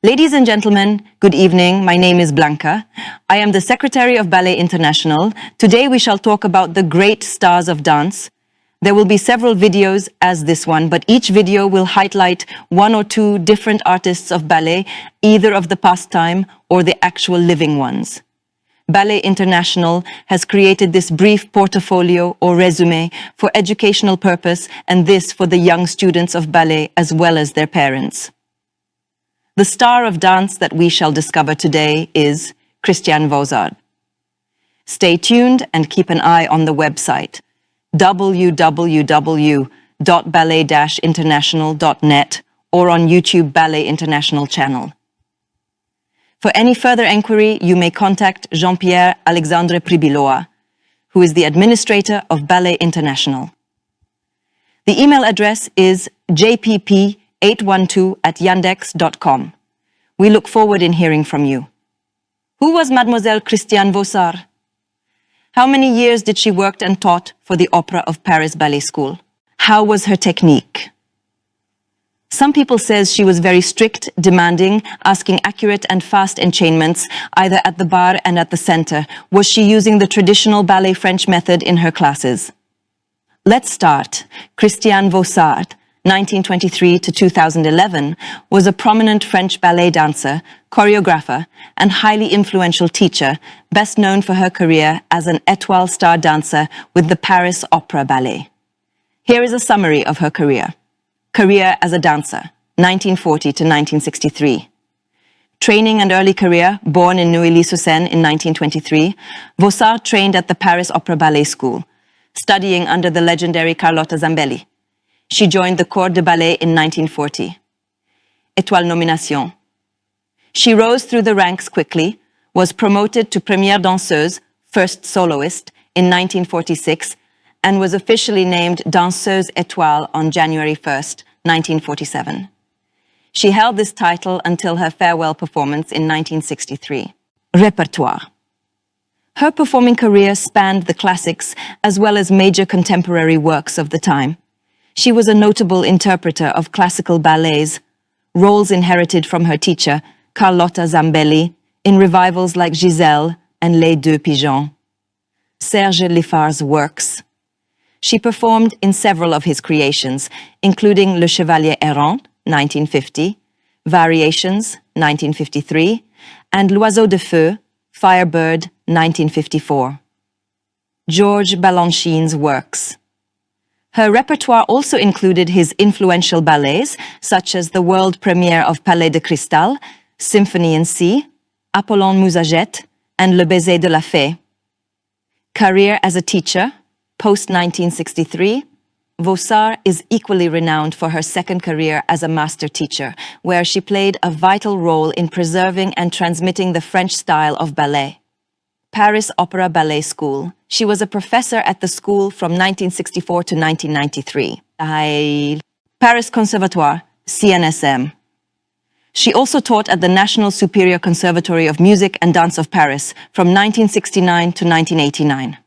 Ladies and gentlemen, good evening. My name is Blanka. I am the Secretary of Ballet International. Today we shall talk about the great stars of dance. There will be several videos as this one, but each video will highlight one or two different artists of ballet, either of the past time or the actual living ones. Ballet International has created this brief portfolio or resume for educational purpose, and this for the young students of ballet as well as their parents. The star of dance that we shall discover today is Christiane Vaussard. Stay tuned and keep an eye on the website www.ballet-international.net or on YouTube Ballet International channel. For any further inquiry, you may contact Jean-Pierre Alexandre Pribiloa, who is the administrator of Ballet International. The email address is jpp812@yandex.com. We look forward in hearing from you. Who was Mademoiselle Christiane Vaussard? How many years did she work and taught for the Opera of Paris Ballet School? How was her technique? Some people says she was very strict, demanding, asking accurate and fast enchainments, either at the bar and at the center. Was she using the traditional ballet French method in her classes? Let's start. Christiane Vaussard, 1923 to 2011, was a prominent French ballet dancer, choreographer, and highly influential teacher, best known for her career as an étoile star dancer with the Paris Opera Ballet. Here is a summary of her career. Career as a dancer, 1940 to 1963. Training and early career, born in Neuilly-sur-Seine in 1923, Vaussard trained at the Paris Opera Ballet School, studying under the legendary Carlotta Zambelli. She joined the Corps de Ballet in 1940. Étoile nomination. She rose through the ranks quickly, was promoted to première danseuse, first soloist, in 1946, and was officially named Danseuse Étoile on January 1st, 1947. She held this title until her farewell performance in 1963. Repertoire. Her performing career spanned the classics as well as major contemporary works of the time. She was a notable interpreter of classical ballets, roles inherited from her teacher, Carlotta Zambelli, in revivals like Giselle and Les Deux Pigeons. Serge Liffard's works. She performed in several of his creations, including Le Chevalier Errant, 1950, Variations, 1953, and L'Oiseau de Feu, Firebird, 1954. Georges Balanchine's works. Her repertoire also included his influential ballets, such as the world premiere of Palais de Cristal, Symphony in C, Apollon Musaget, and Le Baiser de la Fée. Career as a teacher. Post-1963, Vaussard is equally renowned for her second career as a master teacher, where she played a vital role in preserving and transmitting the French style of ballet. Paris Opera Ballet School. She was a professor at the school from 1964 to 1993. Paris Conservatoire, CNSM. She also taught at the National Superior Conservatory of Music and Dance of Paris from 1969 to 1989.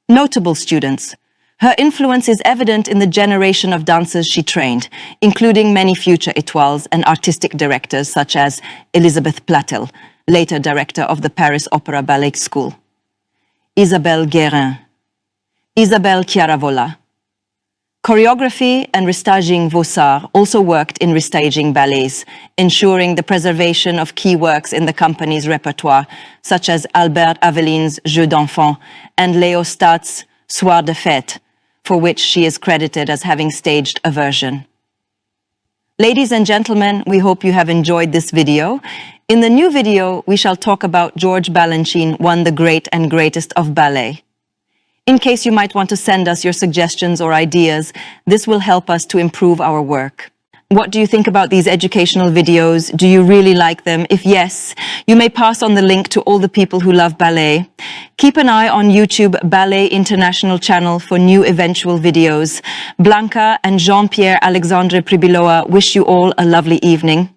Notable students. Her influence is evident in the generation of dancers she trained, including many future étoiles and artistic directors such as Elisabeth Plattel, later director of the Paris Opera Ballet School, Isabelle Guérin, Isabelle Chiaravola. Choreography and restaging Vaussard also worked in restaging ballets, ensuring the preservation of key works in the company's repertoire, such as Albert Avelin's Jeux d'Enfants and Léo Stadt's Soir de Fête, for which she is credited as having staged a version. Ladies and gentlemen, we hope you have enjoyed this video. In the new video, we shall talk about Georges Balanchine, one the great and greatest of ballet. In case you might want to send us your suggestions or ideas, this will help us to improve our work. What do you think about these educational videos? Do you really like them? If yes, you may pass on the link to all the people who love ballet. Keep an eye on YouTube Ballet International channel for new eventual videos. Blanka and Jean-Pierre Alexandre Pribiloa wish you all a lovely evening.